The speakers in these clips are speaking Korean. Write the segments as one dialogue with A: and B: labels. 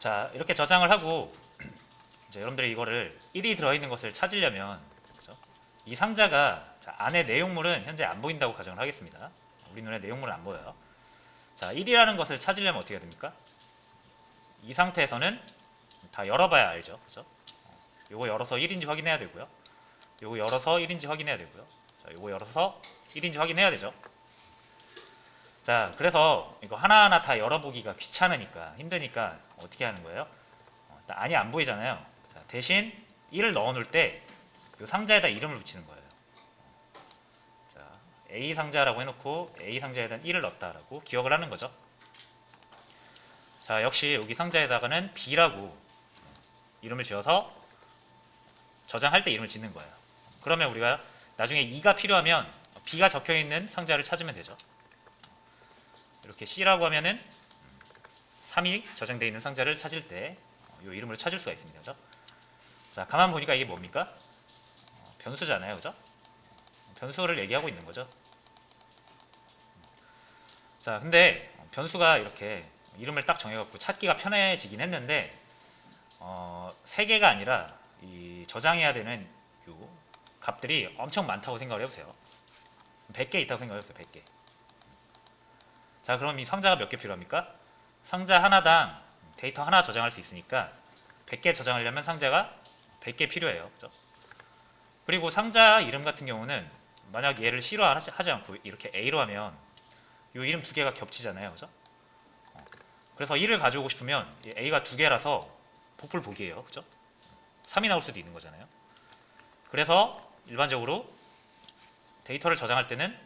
A: 자, 이렇게 저장을 하고 이제 여러분들이 이거를 1이 들어있는 것을 찾으려면, 그렇죠? 이 상자가, 자, 안에 내용물은 현재 안 보인다고 가정을 하겠습니다. 우리 눈에 내용물은 안 보여요. 자, 1이라는 것을 찾으려면 어떻게 해야 됩니까? 이 상태에서는 다 열어봐야 알죠, 그죠? 요거 열어서 1인지 확인해야 되고요. 요거 열어서 1인지 확인해야 되고요. 자, 요거 열어서 1인지 확인해야 되죠. 자, 그래서 이거 하나하나 다 열어보기가 귀찮으니까, 힘드니까 어떻게 하는 거예요? 안이 안 보이잖아요. 자, 대신 1을 넣어 놓을 때 이 상자에다 이름을 붙이는 거예요. 자, A 상자라고 해놓고 A 상자에다 1을 넣었다라고 기억을 하는 거죠. 자, 역시 여기 상자에다가는 B라고 이름을 지어서 저장할 때 이름을 짓는 거예요. 그러면 우리가 나중에 2가 필요하면 B가 적혀있는 상자를 찾으면 되죠. 이렇게 C라고 하면은 3이 저장되어 있는 상자를 찾을 때 이 이름을 찾을 수가 있습니다. 그죠? 자, 가만 보니까 이게 뭡니까? 변수잖아요. 그죠? 변수를 얘기하고 있는 거죠. 자, 근데 변수가 이렇게 이름을 딱 정해갖고 찾기가 편해지긴 했는데 3개가 아니라 이 저장해야 되는 요 값들이 엄청 많다고 생각을 해보세요. 100개 있다고 생각해보세요. 100개. 자, 그럼 이 상자가 몇 개 필요합니까? 상자 하나당 데이터 하나 저장할 수 있으니까 100개 저장하려면 상자가 100개 필요해요. 그죠? 그리고 상자 이름 같은 경우는 만약 얘를 C로 하지 않고 이렇게 A로 하면 이 이름 두 개가 겹치잖아요. 그죠? 그래서 1을 가져오고 싶으면 A가 두 개라서 복불복이에요. 그죠? 3이 나올 수도 있는 거잖아요. 그래서 일반적으로 데이터를 저장할 때는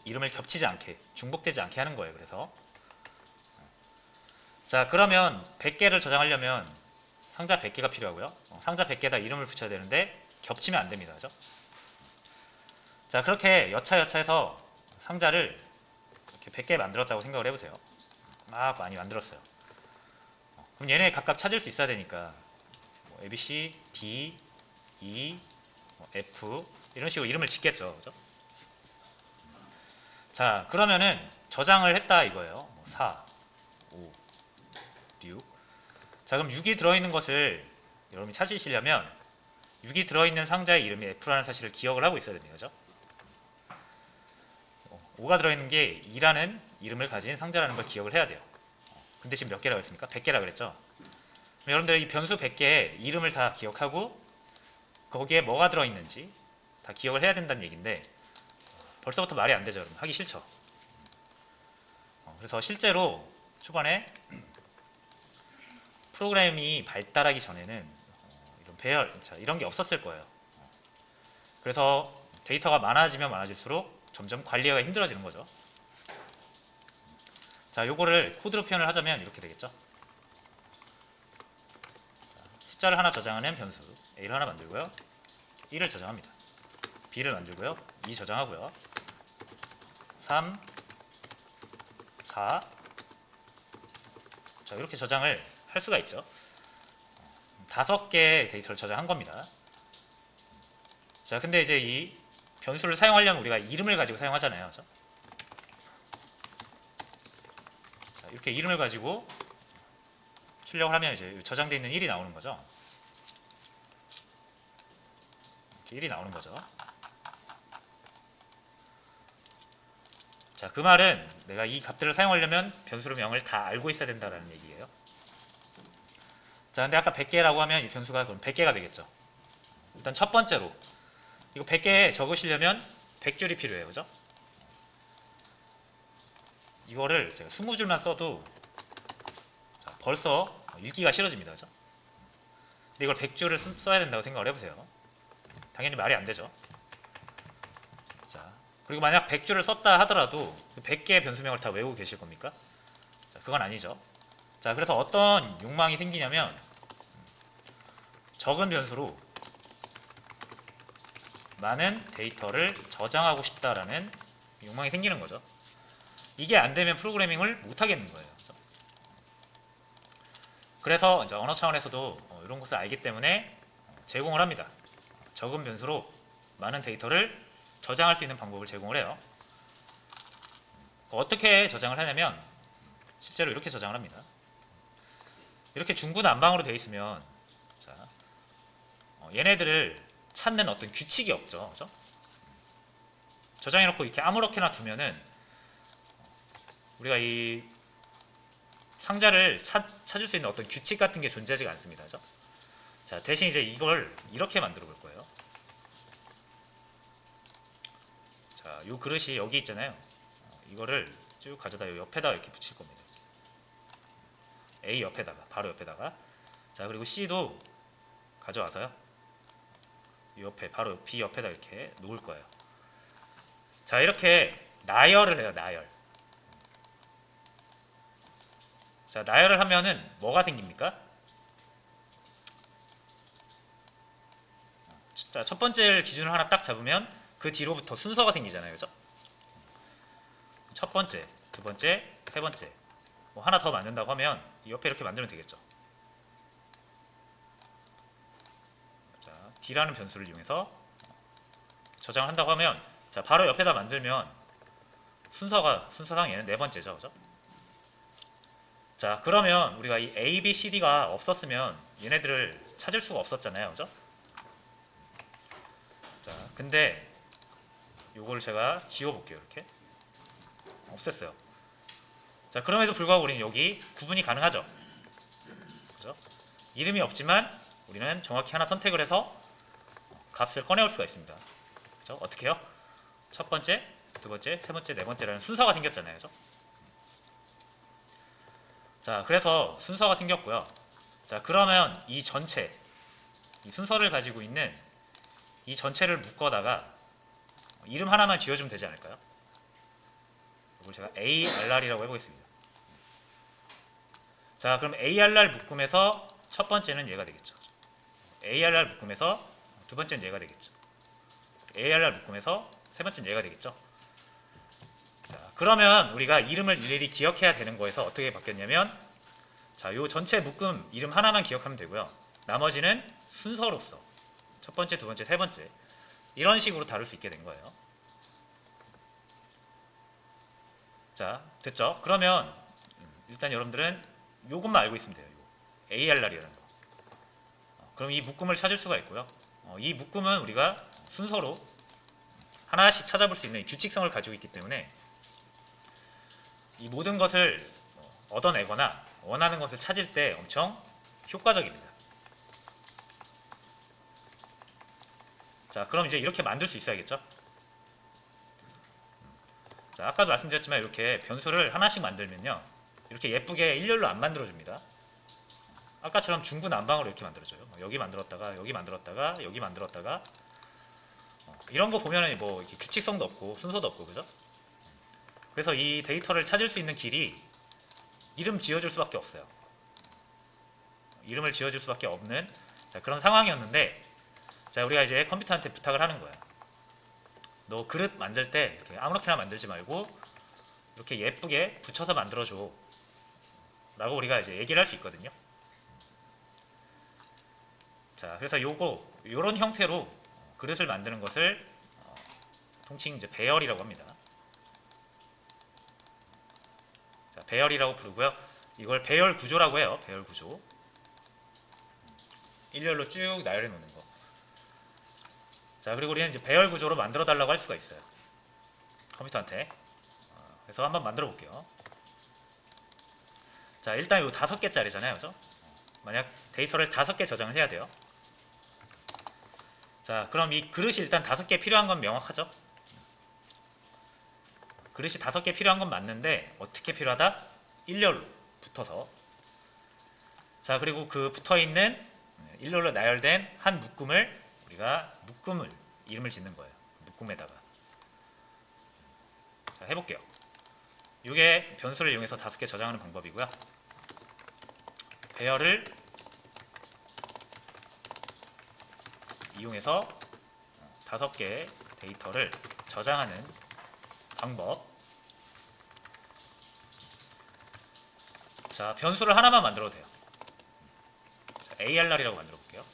A: 이름을 겹치지 않게, 중복되지 않게 하는 거예요. 그래서 자, 그러면 100개를 저장하려면 상자 100개가 필요하고요. 상자 100개에다 이름을 붙여야 되는데 겹치면 안 됩니다. 그죠? 자, 그렇게 여차여차해서 상자를 이렇게 100개 만들었다고 생각을 해보세요. 막 많이 만들었어요. 그럼 얘네 각각 찾을 수 있어야 되니까 A, B, C, D, E, F 이런 식으로 이름을 짓겠죠. 그죠? 자, 그러면은 저장을 했다 이거예요. 4, 5, 6. 자, 그럼 6이 들어있는 것을 여러분이 찾으시려면 6이 들어있는 상자의 이름이 F라는 사실을 기억을 하고 있어야 됩니다. 그죠? 5가 들어있는 게 2라는 이름을 가진 상자라는 걸 기억을 해야 돼요. 근데 지금 몇 개라고 했습니까? 100개라고 그랬죠? 여러분들 이 변수 100개의 이름을 다 기억하고 거기에 뭐가 들어있는지 다 기억을 해야 된다는 얘기인데 벌써부터 말이 안 되죠. 여러분. 하기 싫죠? 그래서 실제로 초반에 프로그램이 발달하기 전에는 이런 배열, 이런 게 없었을 거예요. 그래서 데이터가 많아지면 많아질수록 점점 관리가 힘들어지는 거죠. 자, 요거를 코드로 표현을 하자면 이렇게 되겠죠. 자, 숫자를 하나 저장하는 변수 A를 하나 만들고요. 1을 저장합니다. B를 만들고요. 2 저장하고요. 3, 4. 자, 이렇게 저장을 할 수가 있죠. 5개의 데이터를 저장한 겁니다. 자, 근데 이제 이 변수를 사용하려면 우리가 이름을 가지고 사용하잖아요. 그렇죠? 자, 이렇게 이름을 가지고 출력을 하면 이제 저장되어 있는 1이 나오는 거죠. 이렇게 1이 나오는 거죠. 자, 그 말은 내가 이 값들을 사용하려면 변수로 명을 다 알고 있어야 된다는 얘기예요. 자, 근데 아까 100개라고 하면 이 변수가 그럼 100개가 되겠죠. 일단 첫 번째로 이거 100개 적으시려면 100줄이 필요해요. 그죠? 이거를 제가 20줄만 써도 벌써 읽기가 싫어집니다. 그죠? 근데 이걸 100줄을 써야 된다고 생각을 해보세요. 당연히 말이 안 되죠. 자, 그리고 만약 100줄을 썼다 하더라도 100개의 변수명을 다 외우고 계실 겁니까? 자, 그건 아니죠. 자, 그래서 어떤 욕망이 생기냐면 적은 변수로 많은 데이터를 저장하고 싶다라는 욕망이 생기는 거죠. 이게 안 되면 프로그래밍을 못 하겠는 거예요. 그렇죠? 그래서 이제 언어 차원에서도 이런 것을 알기 때문에 제공을 합니다. 적은 변수로 많은 데이터를 저장할 수 있는 방법을 제공을 해요. 어떻게 저장을 하냐면 실제로 이렇게 저장을 합니다. 이렇게 중구난방으로 되어 있으면 자, 얘네들을 찾는 어떤 규칙이 없죠. 그죠? 저장해놓고 이렇게 아무렇게나 두면은 우리가 이 상자를 찾을 수 있는 어떤 규칙 같은 게 존재하지가 않습니다. 그죠? 자, 대신 이제 이걸 이렇게 만들어 볼 거예요. 자, 요 그릇이 여기 있잖아요. 이거를 쭉 가져다 요 옆에다가 이렇게 붙일 겁니다. A 옆에다가, 바로 옆에다가. 자, 그리고 C도 가져와서요. 이 옆에, 바로 B 옆에다 이렇게 놓을 거예요. 자, 이렇게 나열을 해요. 나열. 자, 나열을 하면은 뭐가 생깁니까? 자, 첫 번째 기준을 하나 딱 잡으면 그 뒤로부터 순서가 생기잖아요. 그죠? 첫 번째, 두 번째, 세 번째. 뭐 하나 더 만든다고 하면 이 옆에 이렇게 만들면 되겠죠. 자, D라는 변수를 이용해서 저장을 한다고 하면 자, 바로 옆에다 만들면 순서상 얘는 네 번째죠. 그죠? 자, 그러면 우리가 이 A, B, C, D가 없었으면 얘네들을 찾을 수가 없었잖아요. 그죠? 자, 근데 요거를 제가 지워볼게요. 이렇게 없앴어요. 자, 그럼에도 불구하고 우리는 여기 구분이 가능하죠. 그죠? 이름이 없지만 우리는 정확히 하나 선택을 해서 값을 꺼내올 수가 있습니다. 그죠? 어떻게 해요? 첫 번째, 두 번째, 세 번째, 네 번째라는 순서가 생겼잖아요. 그죠? 자, 그래서 순서가 생겼고요. 자, 그러면 이 전체, 이 순서를 가지고 있는 이 전체를 묶어다가 이름 하나만 지어주면 되지 않을까요? 이걸 제가 ARR이라고 해보겠습니다. 자, 그럼 ARR 묶음에서 첫 번째는 얘가 되겠죠. ARR 묶음에서 두 번째는 얘가 되겠죠. ARR 묶음에서 세 번째는 얘가 되겠죠. 자, 그러면 우리가 이름을 일일이 기억해야 되는 거에서 어떻게 바뀌었냐면 자, 요 전체 묶음 이름 하나만 기억하면 되고요. 나머지는 순서로서 첫 번째, 두 번째, 세 번째 이런 식으로 다룰 수 있게 된 거예요. 자, 됐죠? 그러면 일단 여러분들은 요것만 알고 있으면 돼요. ARR이라는 거. 그럼 이 묶음을 찾을 수가 있고요. 이 묶음은 우리가 순서로 하나씩 찾아볼 수 있는 규칙성을 가지고 있기 때문에 이 모든 것을 얻어내거나 원하는 것을 찾을 때 엄청 효과적입니다. 자, 그럼 이제 이렇게 만들 수 있어야겠죠? 자, 아까도 말씀드렸지만 이렇게 변수를 하나씩 만들면요. 이렇게 예쁘게 일렬로 안 만들어줍니다. 아까처럼 중구난방으로 이렇게 만들어줘요. 여기 만들었다가 여기 만들었다가 여기 만들었다가 이런 거 보면은 뭐 이렇게 규칙성도 없고 순서도 없고 그죠? 그래서 이 데이터를 찾을 수 있는 길이 이름 지어줄 수밖에 없어요. 이름을 지어줄 수밖에 없는 자, 그런 상황이었는데 자, 우리가 이제 컴퓨터한테 부탁을 하는 거예요. 너 그릇 만들 때 이렇게 아무렇게나 만들지 말고 이렇게 예쁘게 붙여서 만들어줘 라고 우리가 이제 얘기를 할 수 있거든요. 자, 그래서 요런 형태로 그릇을 만드는 것을 통칭 이제 배열이라고 합니다. 자, 배열이라고 부르고요. 이걸 배열 구조라고 해요. 배열 구조. 일렬로 쭉 나열해 놓는 거. 자, 그리고 우리는 이제 배열 구조로 만들어 달라고 할 수가 있어요. 컴퓨터한테. 그래서 한번 만들어 볼게요. 자, 일단 요 5개짜리잖아요. 그죠? 만약 데이터를 5개 저장을 해야 돼요. 자, 그럼 이 그릇이 일단 5개 필요한 건 명확하죠? 그릇이 5개 필요한 건 맞는데 어떻게 필요하다? 일렬로 붙어서. 자, 그리고 그 붙어있는 일렬로 나열된 한 묶음을 우리가 묶음을 이름을 짓는 거예요. 묶음에다가. 자, 해볼게요. 이게 변수를 이용해서 5개 저장하는 방법이고요. 배열을 이용해서 5개 데이터를 저장하는 방법. 자, 변수를 하나만 만들어도 돼요. 자, ARR이라고 만들어 볼게요.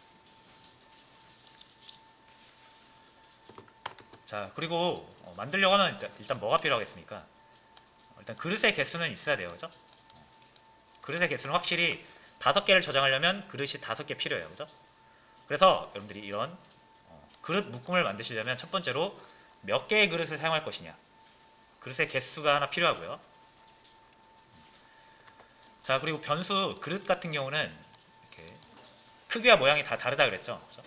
A: 자, 그리고 만들려고 하면 일단 뭐가 필요하겠습니까? 일단 그릇의 개수는 있어야 돼요. 그죠? 그릇의 개수는 확실히 5개를 저장하려면 그릇이 5개 필요해요. 그죠? 그래서 여러분들이 이런 그릇 묶음을 만드시려면 첫 번째로 몇 개의 그릇을 사용할 것이냐, 그릇의 개수가 하나 필요하고요. 자, 그리고 변수 그릇 같은 경우는 이렇게 크기와 모양이 다 다르다 그랬죠. 그렇죠?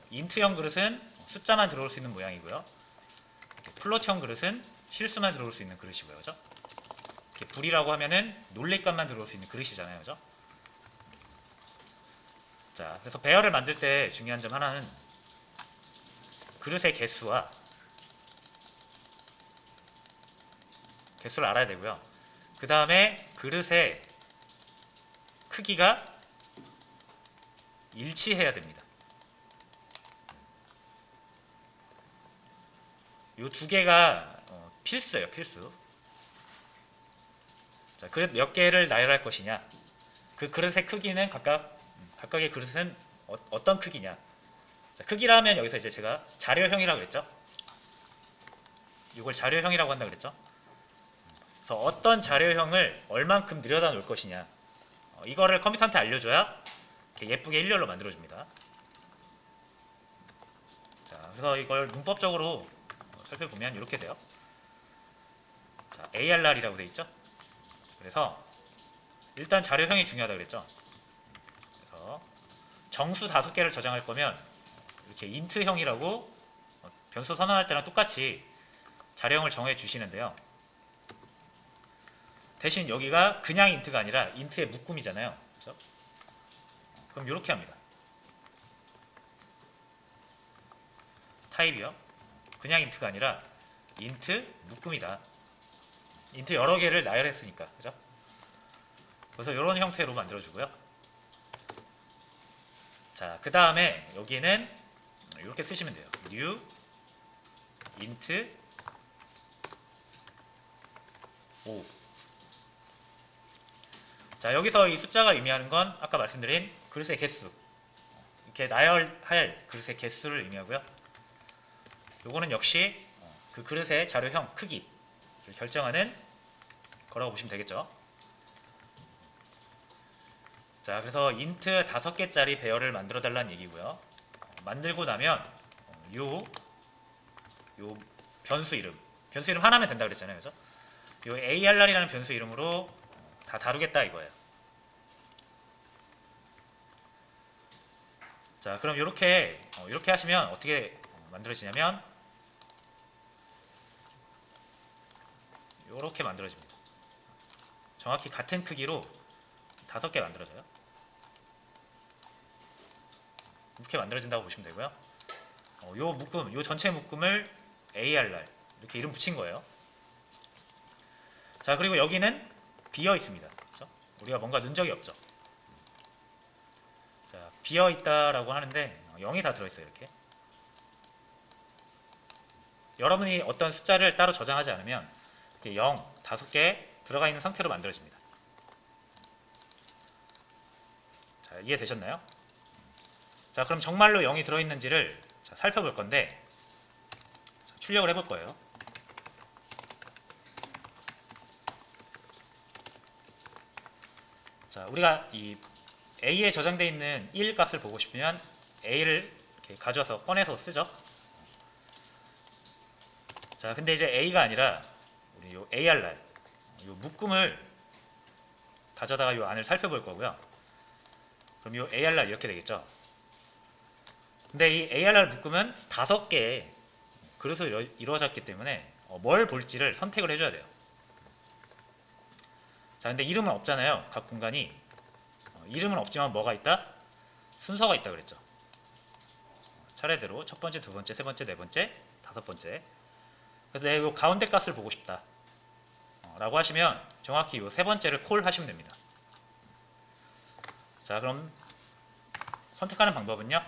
A: 인트형 그릇은 숫자만 들어올 수 있는 모양이고요. 플롯형 그릇은 실수만 들어올 수 있는 그릇이고요. 그죠? 불이라고 하면은 놀림감만 들어올 수 있는 그릇이잖아요. 그죠? 자, 그래서 배열을 만들 때 중요한 점 하나는 그릇의 개수를 알아야 되고요. 그 다음에 그릇의 크기가 일치해야 됩니다. 이 두 개가 필수예요. 필수. 자, 그릇 몇 개를 나열할 것이냐, 그 그릇의 크기는 각각의 그릇은 어떤 크기냐. 자, 크기라면 여기서 이제 제가 자료형이라고 그랬죠. 이걸 자료형이라고 한다 그랬죠. 그래서 어떤 자료형을 얼만큼 들여다 놓을 것이냐, 이거를 컴퓨터한테 알려줘야 이렇게 예쁘게 일렬로 만들어줍니다. 자, 그래서 이걸 문법적으로 살펴보면 이렇게 돼요. 자, ARR이라고 돼 있죠. 그래서 일단 자료형이 중요하다 그랬죠. 그래서 정수 5개를 저장할 거면 이렇게 인트형이라고 변수 선언할 때랑 똑같이 자료형을 정해 주시는데요. 대신 여기가 그냥 인트가 아니라 인트의 묶음이잖아요. 그렇죠? 그럼 이렇게 합니다. 타입이요. 그냥 인트가 아니라 인트 묶음이다. 인트 여러 개를 나열했으니까. 그죠? 그래서 이런 형태로 만들어주고요. 자, 그 다음에 여기는 이렇게 쓰시면 돼요. new int 5. 자, 여기서 이 숫자가 의미하는 건 아까 말씀드린 그릇의 개수, 이렇게 나열할 그릇의 개수를 의미하고요. 요거는 역시 그 그릇의 자료형 크기를 결정하는 거라고 보시면 되겠죠. 자, 그래서 인트 5개짜리 배열을 만들어 달라는 얘기고요. 만들고 나면 요 변수 이름 하나면 된다 그랬잖아요. 그죠? 요 ARR이라는 변수 이름으로 다 다루겠다 이거예요. 자, 그럼 이렇게 하시면 어떻게 만들어지냐면 이렇게 만들어집니다. 정확히 같은 크기로 5개 만들어져요. 이렇게 만들어진다고 보시면 되고요. 요 묶음, 요 전체 묶음을 ARR 이렇게 이름 붙인 거예요. 자, 그리고 여기는 비어 있습니다. 그렇죠? 우리가 뭔가 넣은 적이 없죠. 자, 비어 있다라고 하는데 0이 다 들어있어요. 이렇게. 여러분이 어떤 숫자를 따로 저장하지 않으면 0, 5개 들어가 있는 상태로 만들어집니다. 자, 이해되셨나요? 자, 그럼 정말로 0이 들어있는지를 살펴볼 건데 출력을 해볼 거예요. 자, 우리가 이 A에 저장되어 있는 1 값을 보고 싶으면 A를 이렇게 가져와서 꺼내서 쓰죠. 자, 근데 이제 A가 아니라 우리 요 ARR, 요 묶음을 가져다가 요 안을 살펴볼 거고요. 그럼 요 ARR 이렇게 되겠죠. 근데 이 ARR 묶음은 5개의 그릇으로 이루어졌기 때문에 뭘 볼지를 선택을 해줘야 돼요. 자, 근데 이름은 없잖아요. 각 공간이. 이름은 없지만 뭐가 있다? 순서가 있다 그랬죠. 차례대로 첫 번째, 두 번째, 세 번째, 네 번째, 5번째. 그래서 내가 이 가운데 값을 보고 싶다 라고 하시면 정확히 이 세 번째를 콜 하시면 됩니다. 자, 그럼 선택하는 방법은요,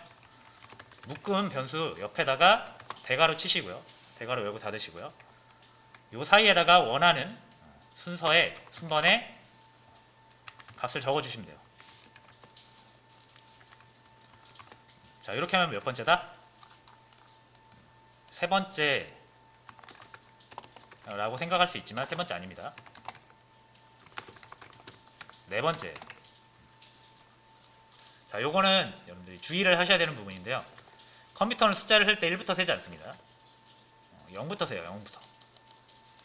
A: 묶음 변수 옆에다가 대괄호 치시고요, 대괄호 열고 닫으시고요, 요 사이에다가 원하는 순번에 값을 적어주시면 돼요. 자, 이렇게 하면 몇 번째다? 세 번째 라고 생각할 수 있지만 세 번째 아닙니다. 네 번째. 자, 요거는 여러분들이 주의를 하셔야 되는 부분인데요. 컴퓨터는 숫자를 쓸 때 1부터 세지 않습니다. 0부터 세요. 0부터.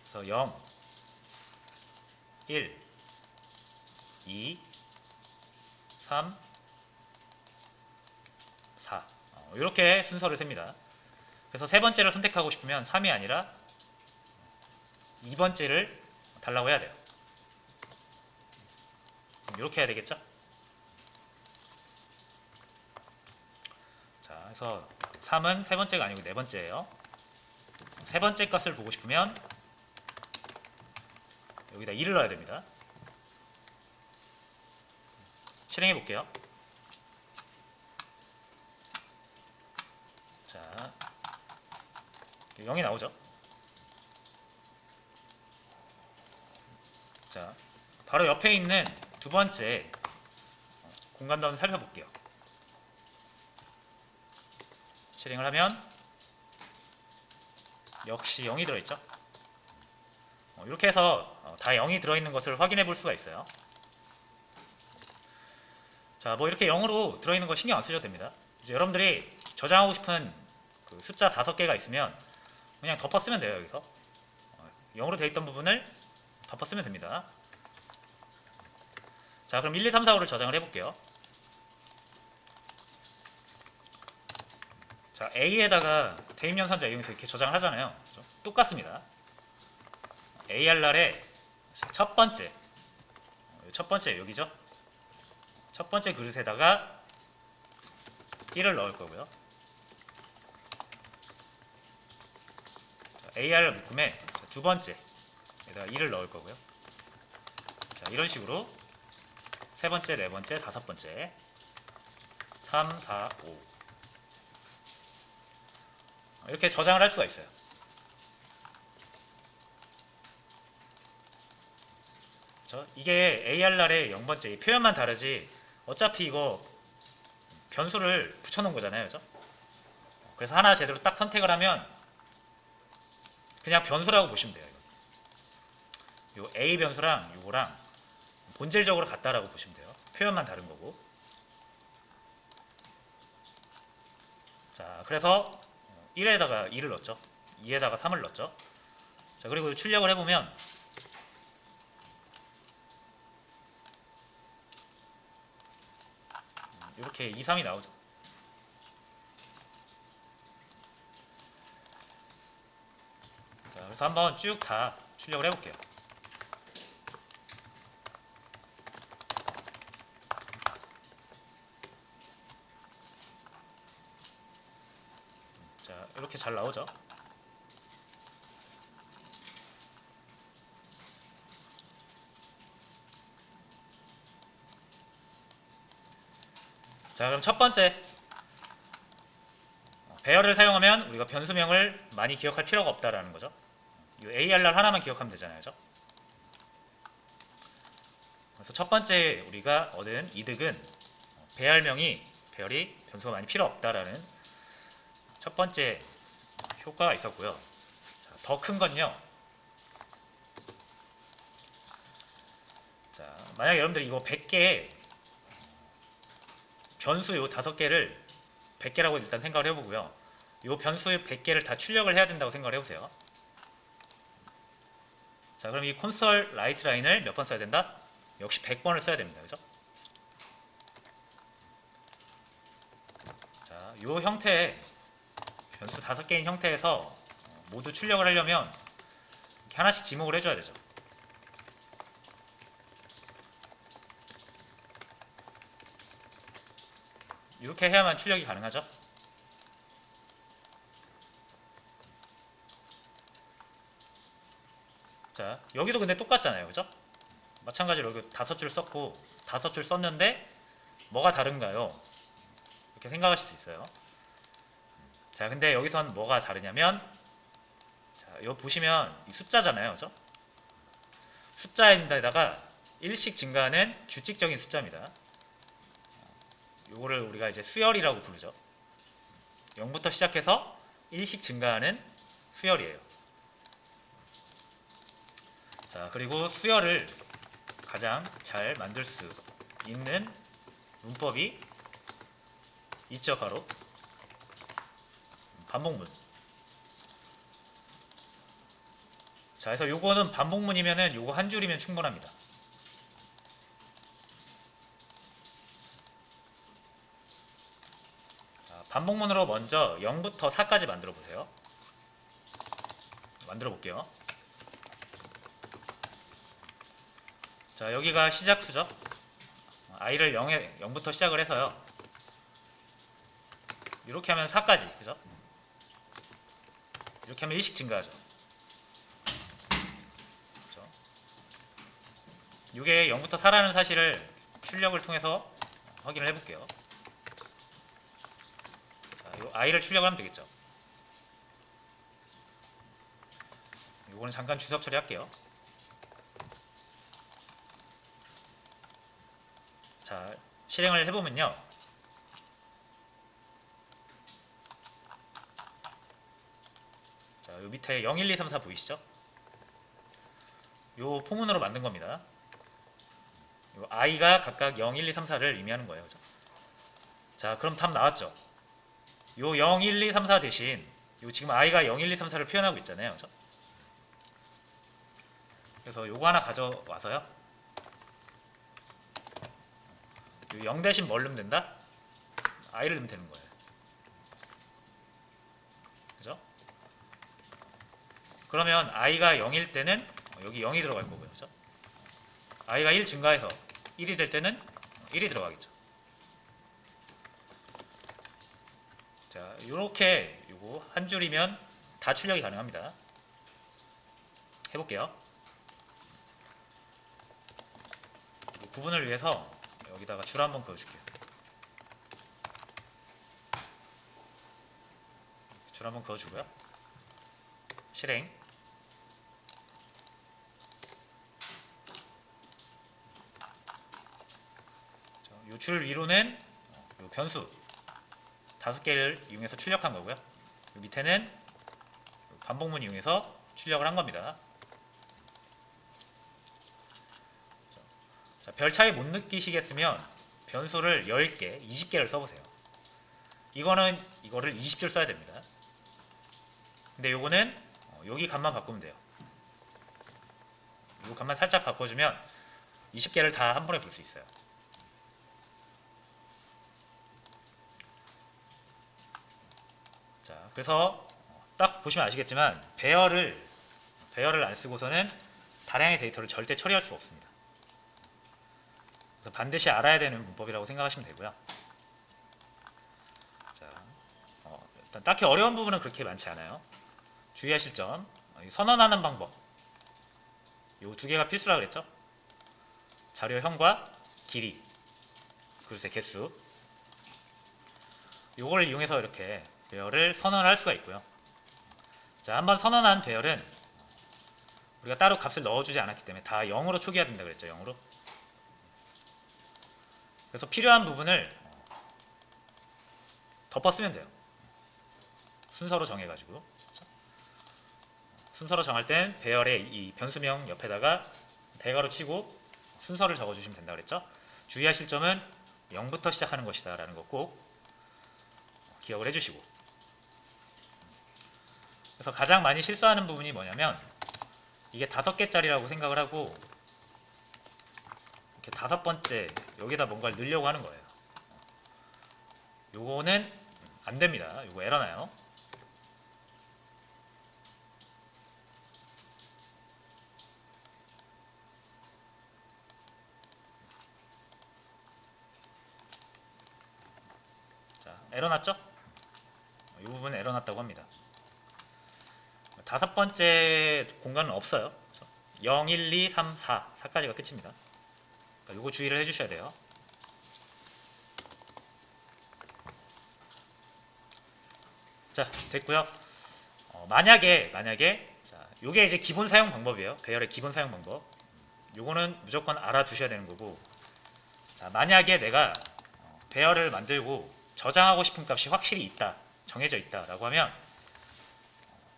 A: 그래서 0, 1, 2, 3, 4 이렇게 순서를 셉니다. 그래서 세 번째를 선택하고 싶으면 3이 아니라 2번째를 달라고 해야 돼요. 이렇게 해야 되겠죠? 자, 그래서 3은 세 번째가 아니고 네 번째예요. 세 번째 값을 보고 싶으면 여기다 2를 넣어야 됩니다. 실행해 볼게요. 자, 0이 나오죠. 자, 바로 옆에 있는 두 번째 공간도 한번 살펴볼게요. 실행을 하면 역시 0이 들어있죠. 이렇게 해서 다 0이 들어있는 것을 확인해 볼 수가 있어요. 자, 뭐 이렇게 0으로 들어있는 거 신경 안 쓰셔도 됩니다. 이제 여러분들이 저장하고 싶은 그 숫자 5개가 있으면 그냥 덮어 쓰면 돼요. 여기서 0으로 되어 있던 부분을 덮어 쓰면 됩니다. 자, 그럼 1, 2, 3, 4, 5를 저장을 해볼게요. 자, A에다가 대입연산자 이용해서 이렇게 저장을 하잖아요. 그렇죠? 똑같습니다. AR날에 첫 번째 여기죠. 첫 번째 그릇에다가 1을 넣을 거고요. AR 묶음에 두 번째에다가 1을 넣을 거고요. 자, 이런 식으로 세 번째, 네 번째, 다섯 번째, 3, 4, 5 이렇게 저장을 할 수가 있어요. 그렇죠? 이게 AR날의 0번째 표현만 다르지 어차피 이거 변수를 붙여놓은 거잖아요. 그렇죠? 그래서 하나 제대로 딱 선택을 하면 그냥 변수라고 보시면 돼요. 요 A 변수랑 요거랑 본질적으로 같다라고 보시면 돼요. 표현만 다른 거고. 자, 그래서 1에다가 2를 넣었죠. 2에다가 3을 넣었죠. 자, 그리고 출력을 해보면 이렇게 2, 3이 나오죠. 자, 그래서 한번 쭉 다 출력을 해볼게요. 자, 이렇게 잘 나오죠. 자, 그럼 첫 번째 배열을 사용하면 우리가 변수명을 많이 기억할 필요가 없다라는 거죠. 이 AR날 하나만 기억하면 되잖아요. 그죠? 그래서 첫 번째 우리가 얻은 이득은 배열이 변수가 많이 필요 없다라는 첫 번째 효과가 있었고요. 더 큰 건요. 자, 만약 여러분들이 이거 100개 변수 요 5개를 100개라고 일단 생각을 해보고요. 요 변수 100개를 다 출력을 해야 된다고 생각을 해보세요. 자, 그럼 이 콘솔 라이트 라인을 몇 번 써야 된다? 역시 100번을 써야 됩니다. 그죠? 자, 요 형태의 변수 5개인 형태에서 모두 출력을 하려면 이렇게 하나씩 지목을 해줘야 되죠. 이렇게 해야만 출력이 가능하죠. 자, 여기도 근데 똑같잖아요. 그죠? 마찬가지로 여기 5줄 썼고 5줄 썼는데 뭐가 다른가요? 이렇게 생각하실 수 있어요. 자, 근데 여기선 뭐가 다르냐면 자, 여기 보시면 숫자잖아요. 그죠? 숫자에다가 일씩 증가하는 규칙적인 숫자입니다. 요거를 우리가 이제 수열이라고 부르죠. 0부터 시작해서 일씩 증가하는 수열이에요. 자, 그리고 수열을 가장 잘 만들 수 있는 문법이 있죠 바로 반복문. 자, 그래서 요거는 반복문이면은 요거 한 줄이면 충분합니다. 자, 반복문으로 먼저 0부터 4까지 만들어 보세요. 만들어 볼게요. 자, 여기가 시작수죠. i를 0부터 시작을 해서요. 이렇게 하면 4까지, 그죠? 이렇게 하면 1씩 증가하죠. 그죠? 이게 0부터 4라는 사실을 출력을 통해서 확인을 해볼게요. 자, 요 i를 출력을 하면 되겠죠. 요거는 잠깐 주석 처리할게요. 자, 실행을 해보면요. 자, 요 밑에 0, 1, 2, 3, 4 보이시죠? 요 포문으로 만든 겁니다. 요 i가 각각 0, 1, 2, 3, 4를 의미하는 거예요. 그죠? 자, 그럼 답 나왔죠? 요 0, 1, 2, 3, 4 대신 요 지금 i가 0, 1, 2, 3, 4를 표현하고 있잖아요. 그죠? 그래서 요거 하나 가져와서요. 요 0 대신 뭘 넣으면 된다? i를 넣으면 되는 거예요. 그죠? 그러면 i가 0일 때는 여기 0이 들어갈 거고요. 그죠? i가 1 증가해서 1이 될 때는 1이 들어가겠죠. 자, 요렇게 요거 한 줄이면 다 출력이 가능합니다. 해볼게요. 구분을 위해서 여기다가 줄 한번 그어줄게요. 줄 한번 그어주고요. 실행. 요 줄 위로는 요 변수 5개를 이용해서 출력한 거고요. 요 밑에는 반복문 이용해서 출력을 한 겁니다. 자, 별 차이 못 느끼시겠으면 변수를 10개, 20개를 써보세요. 이거는 이거를 20줄 써야 됩니다. 근데 요거는 여기 값만 바꾸면 돼요. 요 값만 살짝 바꿔주면 20개를 다 한 번에 볼 수 있어요. 자, 그래서 딱 보시면 아시겠지만 배열을 안 쓰고서는 다량의 데이터를 절대 처리할 수 없습니다. 그래서 반드시 알아야 되는 문법이라고 생각하시면 되고요. 자, 일단 딱히 어려운 부분은 그렇게 많지 않아요. 주의하실 점, 선언하는 방법 요 두 개가 필수라 그랬죠. 자료형과 길이, 글쎄 개수, 요걸 이용해서 이렇게 배열을 선언을 할 수가 있고요. 자, 한번 선언한 배열은 우리가 따로 값을 넣어주지 않았기 때문에 다 0으로 초기화 된다 그랬죠. 0으로. 그래서 필요한 부분을 덮어 쓰면 돼요. 순서로 정해가지고. 순서로 정할 땐 배열의 이 변수명 옆에다가 대괄호 치고 순서를 적어주시면 된다 그랬죠. 주의하실 점은 0부터 시작하는 것이다 라는 거 꼭 기억을 해주시고. 그래서 가장 많이 실수하는 부분이 뭐냐면 이게 5개짜리라고 생각을 하고 이렇게 5번째 여기다 뭔가를 넣으려고 하는 거예요. 요거는 안 됩니다. 요거 에러 나요. 자, 에러 났죠? 이 부분 에러 났다고 합니다. 5번째 공간은 없어요. 0, 1, 2, 3, 4, 4까지가 끝입니다. 요거 주의를 해주셔야 돼요. 자, 됐고요. 만약에 자, 요게 이제 기본 사용 방법이에요. 배열의 기본 사용 방법. 요거는 무조건 알아두셔야 되는 거고. 자, 만약에 내가 배열을 만들고 저장하고 싶은 값이 확실히 있다, 정해져 있다라고 하면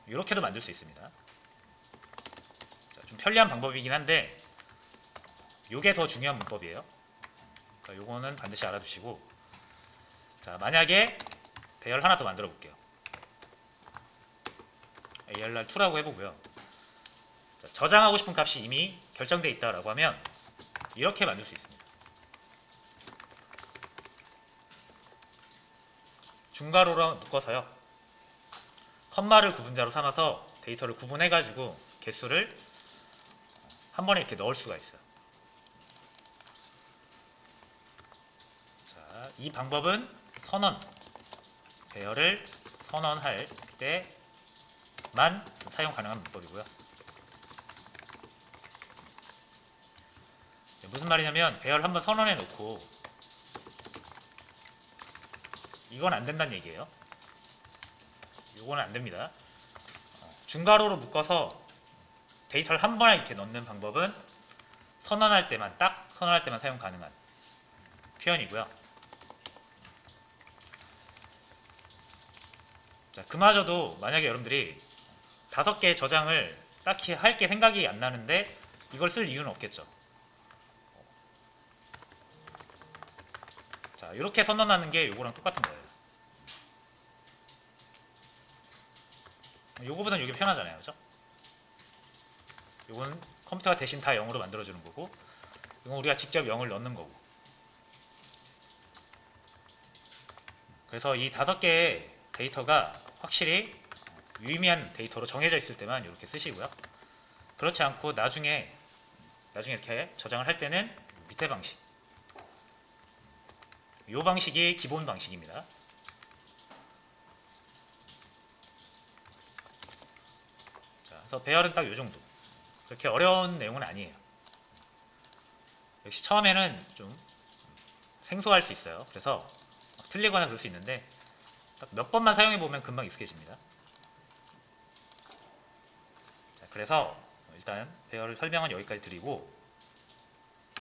A: 이렇게도 만들 수 있습니다. 자, 좀 편리한 방법이긴 한데 요게 더 중요한 문법이에요. 그러니까 요거는 반드시 알아두시고. 자, 만약에 배열 하나 더 만들어 볼게요. ARR2라고 해보고요. 자, 저장하고 싶은 값이 이미 결정되어 있다라고 하면 이렇게 만들 수 있습니다. 중괄호로 묶어서요. 컴마를 구분자로 삼아서 데이터를 구분해가지고 개수를 한 번에 이렇게 넣을 수가 있어요. 자, 이 방법은 선언, 배열을 선언할 때만 사용 가능한 문법이고요. 무슨 말이냐면 배열 한번 선언해 놓고 이건 안 된다는 얘기예요. 이거는 안 됩니다. 중괄호로 묶어서 데이터를 한 번에 이렇게 넣는 방법은 선언할 때만, 딱 선언할 때만 사용 가능한 표현이고요. 자, 그마저도 만약에 여러분들이 5개의 저장을 딱히 할 게 생각이 안 나는데 이걸 쓸 이유는 없겠죠. 자, 이렇게 선언하는 게 요거랑 똑같은 거예요. 요거보다는 이게 편하잖아요, 그죠? 요거는 컴퓨터가 대신 다 0으로 만들어주는 거고, 이건 우리가 직접 0을 넣는 거고. 그래서 이 5개의 데이터가 확실히 유의미한 데이터로 정해져 있을 때만 이렇게 쓰시고요. 그렇지 않고 나중에 이렇게 저장을 할 때는 밑에 방식, 이 방식이 기본 방식입니다. 자, 그래서 배열은 딱 이 정도. 그렇게 어려운 내용은 아니에요. 역시 처음에는 좀 생소할 수 있어요. 그래서 틀리거나 그럴 수 있는데 딱 몇 번만 사용해 보면 금방 익숙해집니다. 자, 그래서 일단 배열을 설명은 여기까지 드리고,